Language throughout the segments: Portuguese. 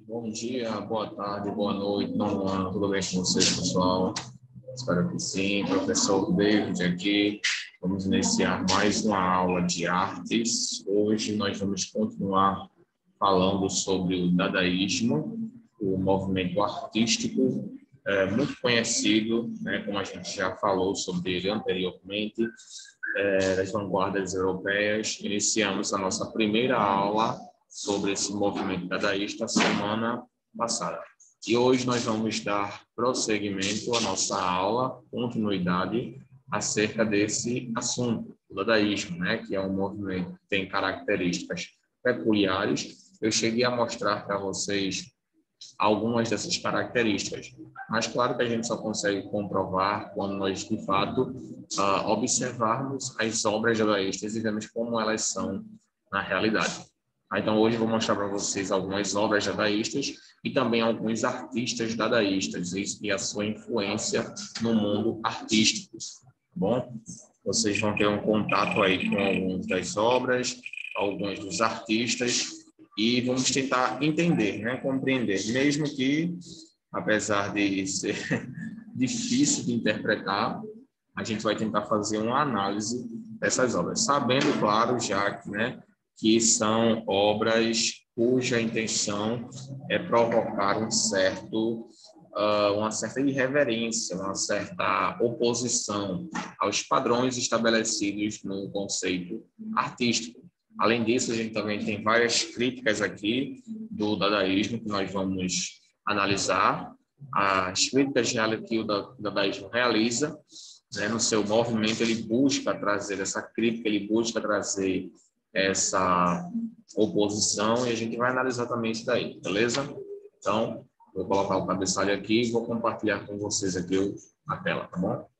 Bom dia, boa tarde, boa noite, tudo bem com vocês, pessoal? Espero que sim. Professor David aqui. Vamos iniciar mais uma aula de artes. Hoje nós vamos continuar falando sobre o dadaísmo, o movimento artístico, muito conhecido, né, como a gente já falou sobre ele anteriormente, das vanguardas europeias. Iniciamos a nossa primeira aula sobre esse movimento dadaísta semana passada. E hoje nós vamos dar prosseguimento à nossa aula, continuidade, acerca desse assunto, o dadaísmo, né, que é um movimento que tem características peculiares. Eu cheguei a mostrar para vocês algumas dessas características, mas claro que a gente só consegue comprovar quando nós, de fato, observarmos as obras dadaístas e vemos como elas são na realidade. Então, hoje eu vou mostrar para vocês algumas obras dadaístas e também alguns artistas dadaístas e a sua influência no mundo artístico, tá bom? Vocês vão ter um contato aí com algumas das obras, alguns dos artistas, e vamos tentar entender, né, compreender, mesmo que, apesar de ser difícil de interpretar, a gente vai tentar fazer uma análise dessas obras, sabendo, claro, já que, né, que são obras cuja intenção é provocar uma certa irreverência, uma certa oposição aos padrões estabelecidos no conceito artístico. Além disso, a gente também tem várias críticas aqui do dadaísmo que nós vamos analisar. As críticas que o dadaísmo realiza, né, no seu movimento, ele busca trazer essa crítica, ele busca trazer essa oposição, e a gente vai analisar também isso daí, beleza? Então, vou colocar o cabeçalho aqui e vou compartilhar com vocês aqui a tela, tá bom?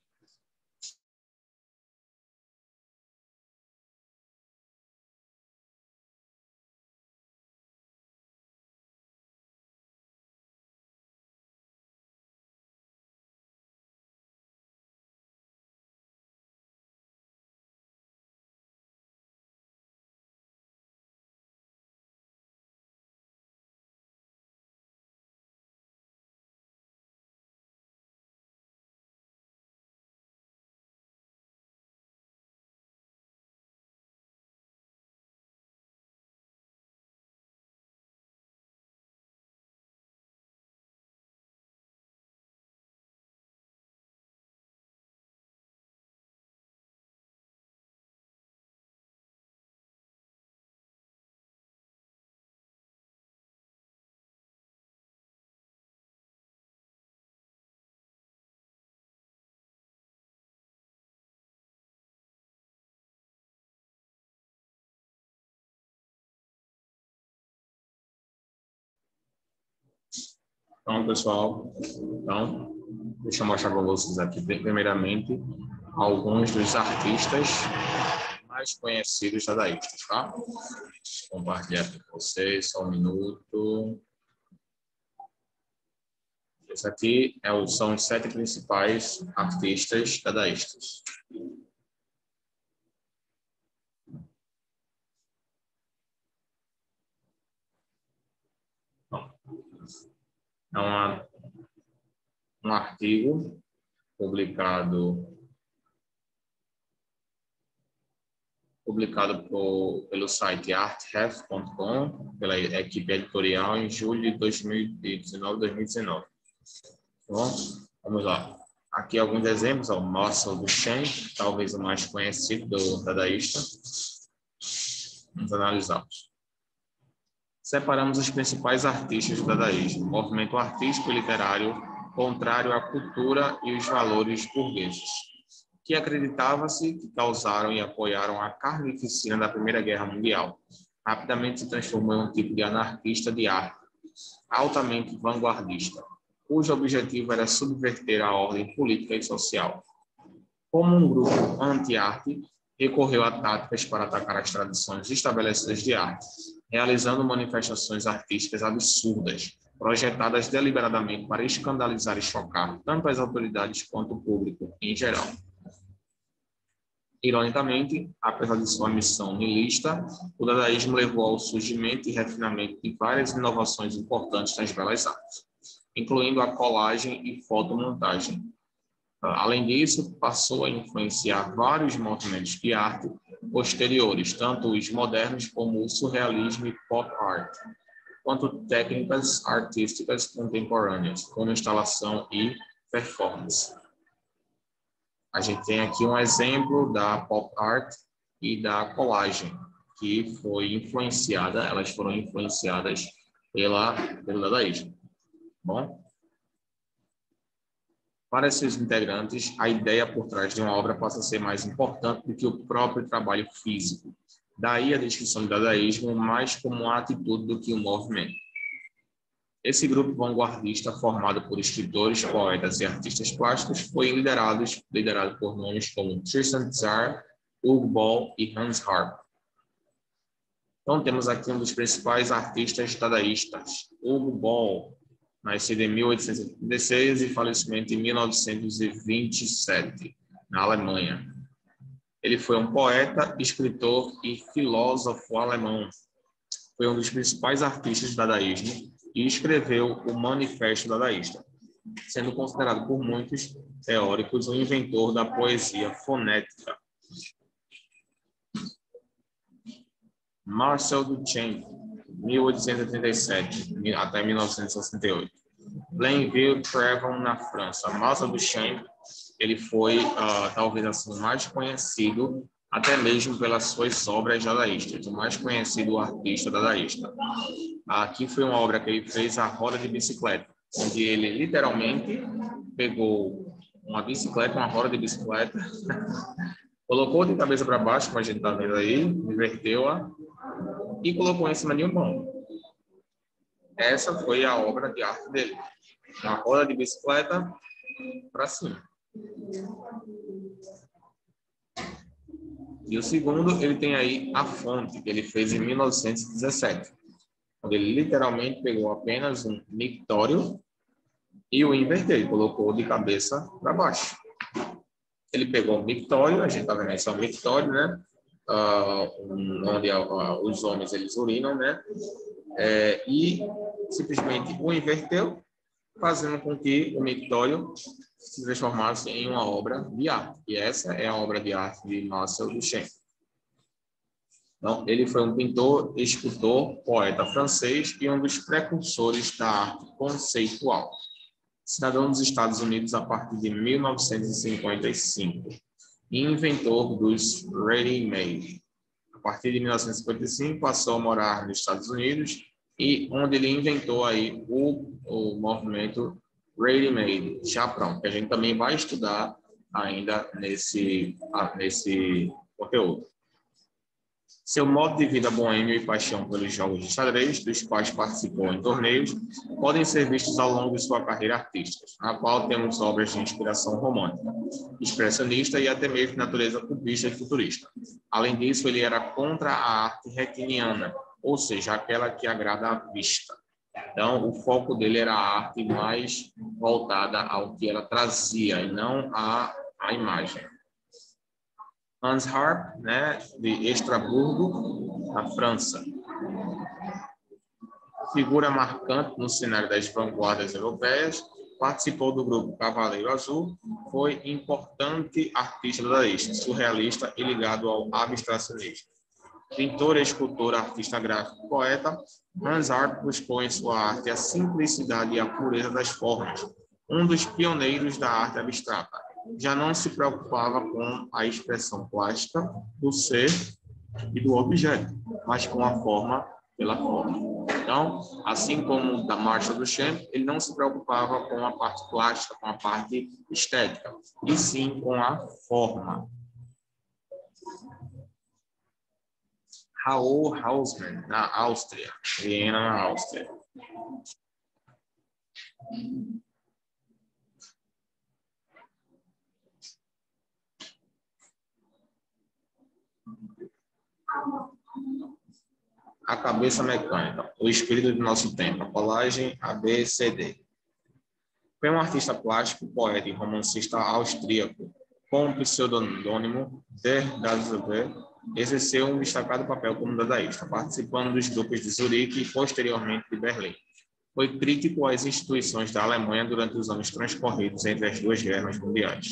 Então, pessoal, deixa eu mostrar para vocês aqui, primeiramente, alguns dos artistas mais conhecidos dadaístas, tá? Vou compartilhar com vocês, só um minuto. Esse aqui são os 7 principais artistas dadaístas. É um artigo publicado pelo site artref.com, pela equipe editorial, em julho de 2019. Bom, vamos lá. Aqui alguns exemplos, o Marcel Duchamp, talvez o mais conhecido do dadaísta. Vamos analisá-los. Separamos os principais artistas do dadaísmo, movimento artístico e literário contrário à cultura e os valores burgueses, que acreditava-se que causaram e apoiaram a carnificina da Primeira Guerra Mundial. Rapidamente se transformou em um tipo de anarquista de arte, altamente vanguardista, cujo objetivo era subverter a ordem política e social. Como um grupo anti-arte, recorreu a táticas para atacar as tradições estabelecidas de arte, realizando manifestações artísticas absurdas, projetadas deliberadamente para escandalizar e chocar tanto as autoridades quanto o público em geral. Ironicamente, apesar de sua missão nihilista, o dadaísmo levou ao surgimento e refinamento de várias inovações importantes nas belas artes, incluindo a colagem e fotomontagem. Além disso, passou a influenciar vários movimentos de arte posteriores, tanto os modernos como o surrealismo e pop art, quanto técnicas artísticas contemporâneas, como instalação e performance. A gente tem aqui um exemplo da pop art e da colagem, que elas foram influenciadas pelo dadaísmo. Bom? Para esses integrantes, a ideia por trás de uma obra passa a ser mais importante do que o próprio trabalho físico. Daí a descrição do dadaísmo mais como uma atitude do que um movimento. Esse grupo vanguardista, formado por escritores, poetas e artistas plásticos, foi liderado por nomes como Tristan Tzar, Uwe Boll e Hans Harp. Então, temos aqui um dos principais artistas dadaístas, Uwe Boll, nascido em 1886 e falecimento em 1927, na Alemanha. Ele foi um poeta, escritor e filósofo alemão. Foi um dos principais artistas do dadaísmo e escreveu o Manifesto Dadaísta, sendo considerado por muitos teóricos o inventor da poesia fonética. Marcel Duchamp, 1837 até 1968. Blainville-Prevon, na França. Marcel Duchamp, ele foi talvez assim mais conhecido até mesmo pelas suas obras dadaístas, o mais conhecido artista dadaísta. Aqui foi uma obra que ele fez, A Roda de Bicicleta, onde ele literalmente pegou uma roda de bicicleta, colocou de cabeça para baixo, como a gente está vendo aí, inverteu-a e colocou em cima de um pão. Essa foi a obra de arte dele. Uma roda de bicicleta para cima. E o segundo, ele tem aí A Fonte, que ele fez em 1917. Onde ele literalmente pegou apenas um mictório e o inverteu, ele colocou de cabeça para baixo. Ele pegou um mictório, a gente está vendo aí só um mictório, né? Onde os homens eles urinam, né? E simplesmente o inverteu, fazendo com que o mictório se transformasse em uma obra de arte. E essa é a obra de arte de Marcel Duchamp. Então, ele foi um pintor, escultor, poeta francês e um dos precursores da arte conceitual. Cidadão dos Estados Unidos a partir de 1955 e inventor dos ready-made. A partir de 1955 passou a morar nos Estados Unidos e onde ele inventou aí o movimento ready-made, já pronto, que a gente também vai estudar ainda nesse conteúdo. Seu modo de vida boêmio e paixão pelos jogos de xadrez, dos quais participou em torneios, podem ser vistos ao longo de sua carreira artística, na qual temos obras de inspiração romântica, expressionista e até mesmo de natureza cubista e futurista. Além disso, ele era contra a arte retiniana, ou seja, aquela que agrada à vista. Então, o foco dele era a arte mais voltada ao que ela trazia e não à imagem. Hans Harp, né, de Estrasburgo, na França. Figura marcante no cenário das vanguardas europeias, participou do grupo Cavaleiro Azul, foi importante artista dadaísta, surrealista e ligado ao abstracionismo. Pintor, escultor, artista gráfico, poeta, Hans Harp buscou em sua arte a simplicidade e a pureza das formas, um dos pioneiros da arte abstrata. Já não se preocupava com a expressão plástica do ser e do objeto, mas com a forma pela forma. Então, assim como da Marcel Duchamp, ele não se preocupava com a parte plástica, com a parte estética, e sim com a forma. Raoul Hausmann, na Áustria, Viena, na Áustria. A cabeça mecânica, o espírito do nosso tempo, a colagem ABCD. Foi um artista plástico, poeta e romancista austríaco, com o pseudônimo Der Gazelle, exerceu um destacado papel como dadaísta, participando dos grupos de Zurique e, posteriormente, de Berlim. Foi crítico às instituições da Alemanha durante os anos transcorridos entre as duas guerras mundiais.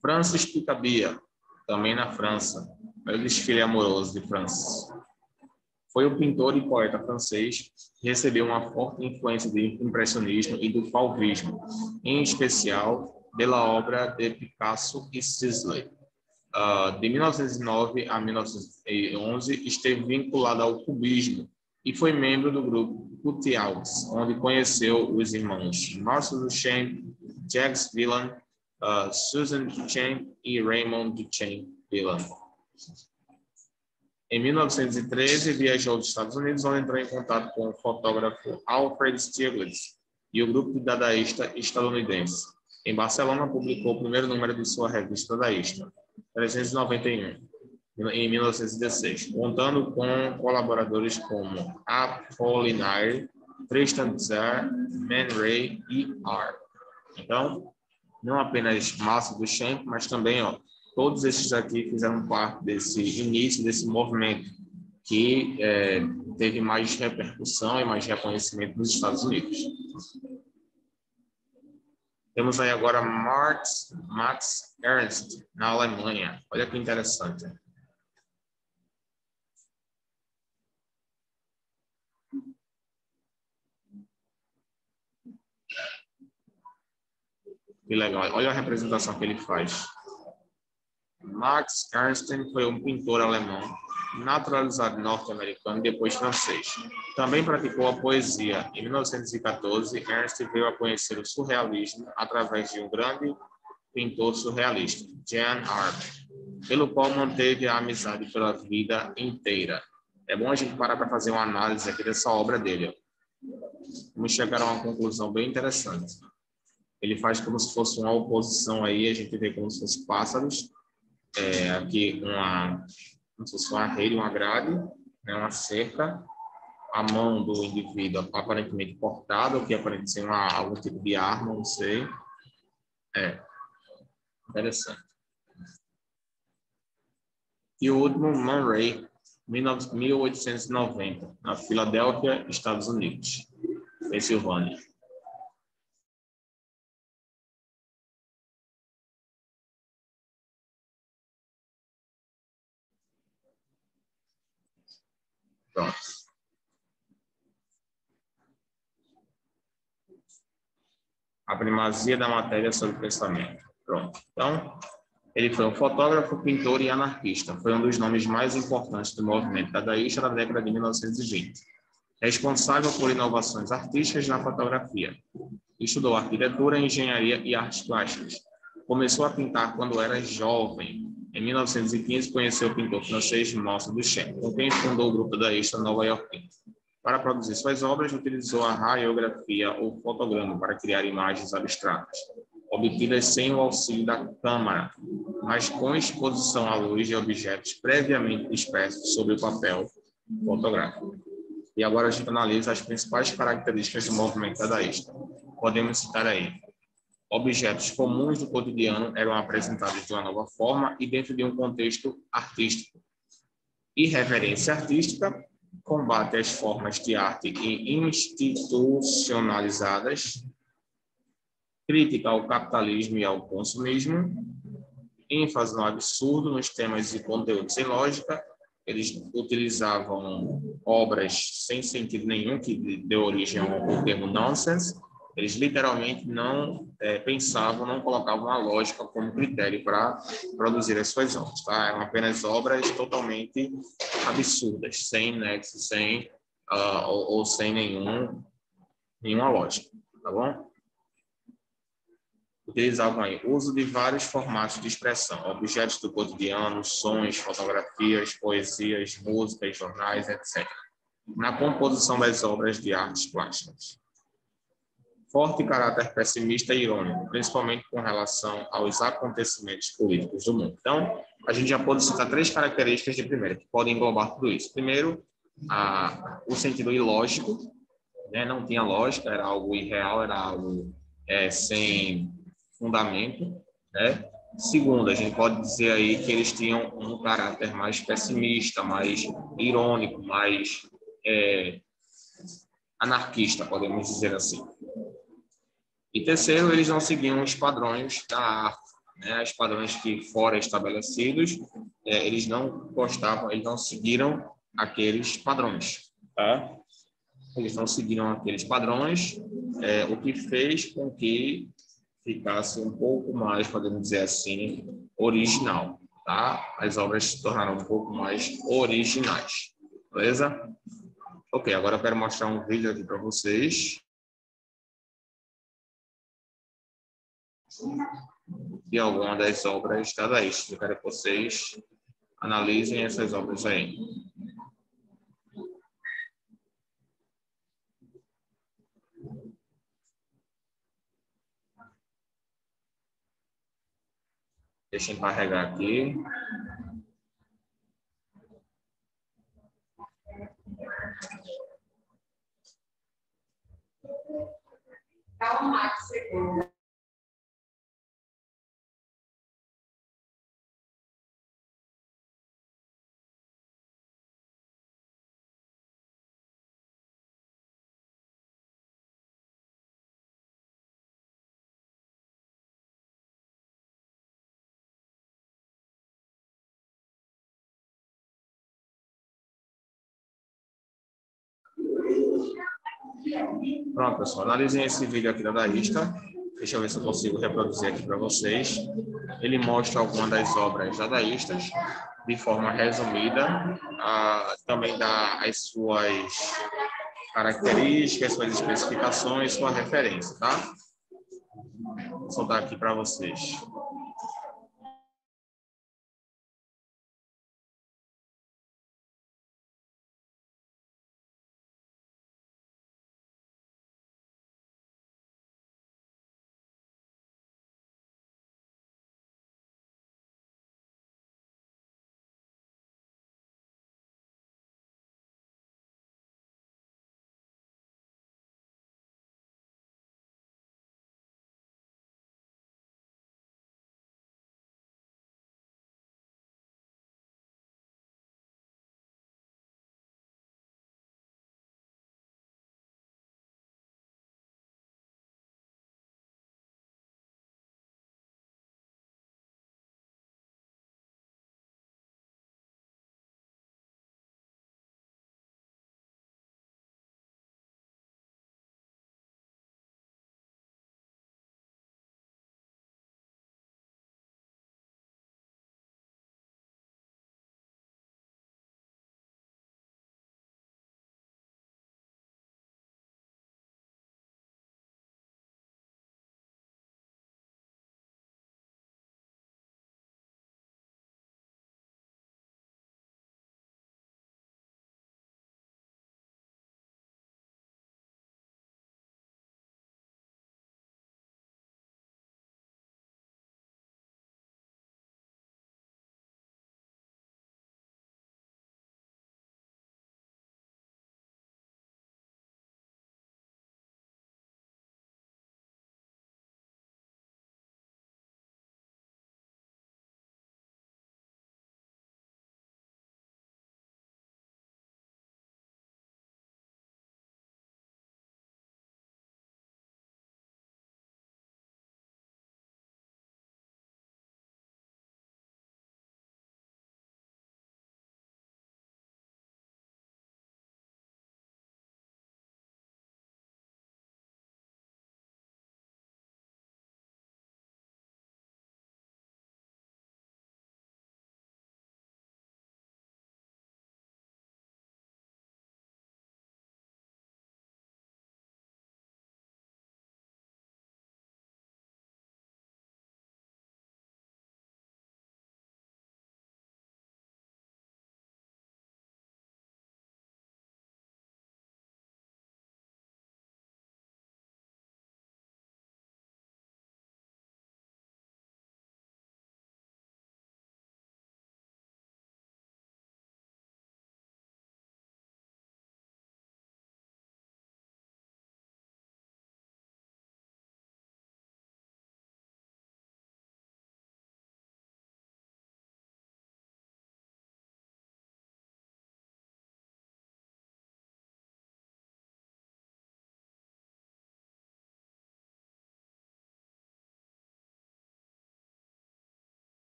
Francis Picabia, também na França, é o desfile amoroso de Francis. Foi um pintor e poeta francês que recebeu uma forte influência do impressionismo e do fauvismo, em especial pela obra de Picasso e Sisley. De 1909 a 1911, esteve vinculado ao cubismo e foi membro do grupo Cutillaux, onde conheceu os irmãos Marcel Duchamp, Jacques Villon, Susan Duchamp e Raymond Duchamp Villon. Em 1913, viajou aos Estados Unidos, onde entrou em contato com o fotógrafo Alfred Stieglitz e o grupo de dadaísta estadunidense. Em Barcelona, publicou o primeiro número de sua revista dadaísta, 391, em 1916, contando com colaboradores como Apollinaire, Tristan Tzar, Man Ray e R. Então, não apenas Marcel Duchamp, mas também, todos esses aqui fizeram parte desse início, desse movimento que teve mais repercussão e mais reconhecimento nos Estados Unidos. Temos aí agora Max Ernst, na Alemanha. Olha que interessante. Que legal. Olha a representação que ele faz. Max Ernst foi um pintor alemão, naturalizado norte-americano e depois francês. Também praticou a poesia. Em 1914, Ernst veio a conhecer o surrealismo através de um grande pintor surrealista, Jan Arp, pelo qual manteve a amizade pela vida inteira. É bom a gente parar para fazer uma análise aqui dessa obra dele. Vamos chegar a uma conclusão bem interessante. Ele faz como se fosse uma oposição aí, a gente vê como se fosse pássaros, aqui como se fosse uma rede, uma grade, né, uma cerca, a mão do indivíduo aparentemente cortada, o que aparenta ser algum tipo de arma, não sei. Interessante. E o último, Man Ray, 1890, na Filadélfia, Estados Unidos, Pensilvânia. Pronto. A primazia da matéria sobre o pensamento. Pronto. Então, ele foi um fotógrafo, pintor e anarquista. Foi um dos nomes mais importantes do movimento dadaísta da década de 1920. Responsável por inovações artísticas na fotografia. Estudou arquitetura, engenharia e artes plásticas. Começou a pintar quando era jovem. Em 1915, conheceu o pintor francês Marcel Duchamp, com quem fundou o grupo dadaísta nova-iorquino. Para produzir suas obras, utilizou a radiografia ou fotograma para criar imagens abstratas, obtidas sem o auxílio da câmara, mas com exposição à luz de objetos previamente dispersos sobre o papel fotográfico. E agora a gente analisa as principais características do movimento dadaísta. Podemos citar aí: objetos comuns do cotidiano eram apresentados de uma nova forma e dentro de um contexto artístico. Irreverência artística, combate às formas de arte institucionalizadas, crítica ao capitalismo e ao consumismo, ênfase no absurdo nos temas e conteúdos sem lógica. Eles utilizavam obras sem sentido nenhum, que deu origem ao termo nonsense. Eles literalmente não pensavam, não colocavam a lógica como critério para produzir as suas obras. Tá? Eram apenas obras totalmente absurdas, sem nexo, sem nenhuma lógica. Tá bom? Utilizavam aí o uso de vários formatos de expressão, objetos do cotidiano, sons, fotografias, poesias, músicas, jornais, etc., na composição das obras de artes plásticas. Forte caráter pessimista e irônico, principalmente com relação aos acontecimentos políticos do mundo. Então, a gente já pode citar 3 características de primeira, que podem englobar tudo isso. Primeiro, o sentido ilógico, né? Não tinha lógica, era algo irreal, era algo sem fundamento, né? Segundo, a gente pode dizer aí que eles tinham um caráter mais pessimista, mais irônico, mais anarquista, podemos dizer assim. E terceiro, eles não seguiam os padrões da arte, né? Os padrões que foram estabelecidos, eles não gostavam, eles não seguiram aqueles padrões, tá? Eles não seguiram aqueles padrões, o que fez com que ficasse um pouco mais, podemos dizer assim, original, tá? As obras se tornaram um pouco mais originais, beleza? Ok, agora eu quero mostrar um vídeo aqui para vocês de alguma das obras dadaístas. Eu quero que vocês analisem essas obras aí. Deixa eu carregar aqui. Calma, segundo. Pronto, pessoal. Analisem esse vídeo aqui dadaísta. Deixa eu ver se eu consigo reproduzir aqui para vocês. Ele mostra algumas das obras dadaístas de forma resumida. Também dá as suas características, suas especificações, sua referência, tá? Vou soltar aqui para vocês.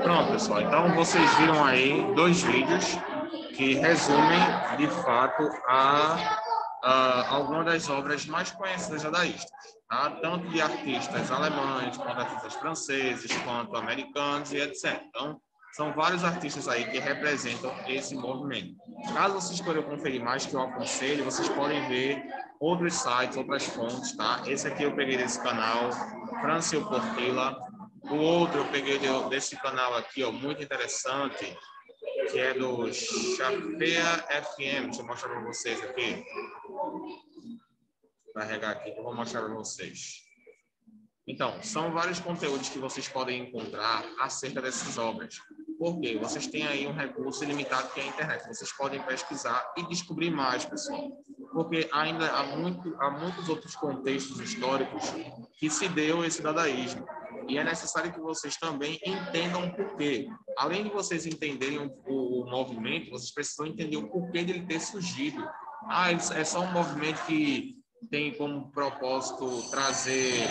Pronto, pessoal. Então, vocês viram aí 2 vídeos que resumem, de fato, algumas das obras mais conhecidas dadaístas, tá? Tanto de artistas alemães, quanto artistas franceses, quanto americanos e etc. Então, são vários artistas aí que representam esse movimento. Caso vocês queiram conferir mais, que eu aconselho, vocês podem ver outros sites, outras fontes, tá? Esse aqui eu peguei desse canal, Francio Portela. O outro eu peguei desse canal aqui, ó, muito interessante, que é do Chafea FM. Deixa eu mostrar para vocês aqui. Vou carregar aqui que eu vou mostrar para vocês. Então, são vários conteúdos que vocês podem encontrar acerca dessas obras. Por quê? Vocês têm aí um recurso ilimitado que é a internet. Vocês podem pesquisar e descobrir mais, pessoal. Porque ainda há muitos outros contextos históricos que se deu esse dadaísmo. E é necessário que vocês também entendam o porquê. Além de vocês entenderem o movimento, vocês precisam entender o porquê dele ter surgido. É só um movimento que tem como propósito trazer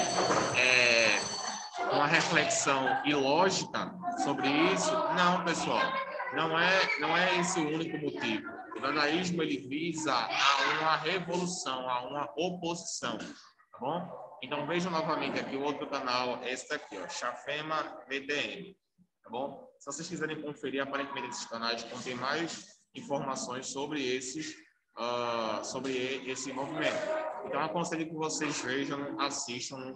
uma reflexão ilógica sobre isso? Não, pessoal. Não é esse o único motivo. O dadaísmo ele visa a uma revolução, a uma oposição, tá bom? Então vejam novamente aqui o outro canal, esse daqui, ó, Chafema BTM, tá bom? Se vocês quiserem conferir, aparentemente esses canais contêm mais informações sobre esse movimento. Então, aconselho que vocês vejam, assistam,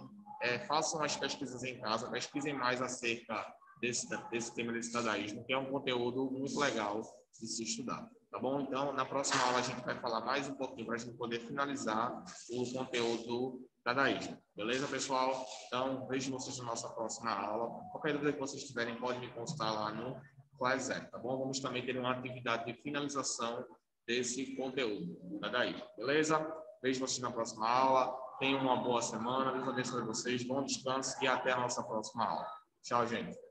façam as pesquisas em casa, pesquisem mais acerca desse tema desse dadaísmo, que é um conteúdo muito legal de se estudar, tá bom? Então, na próxima aula, a gente vai falar mais um pouquinho para a gente poder finalizar o conteúdo do dadaísmo. Beleza, pessoal? Então, vejo vocês na nossa próxima aula. Qualquer dúvida que vocês tiverem, pode me consultar lá no Classec, tá bom? Vamos também ter uma atividade de finalização desse conteúdo dadaísmo, beleza? Vejo vocês na próxima aula. Tenham uma boa semana. Deus abençoe vocês. Bom descanso e até a nossa próxima aula. Tchau, gente.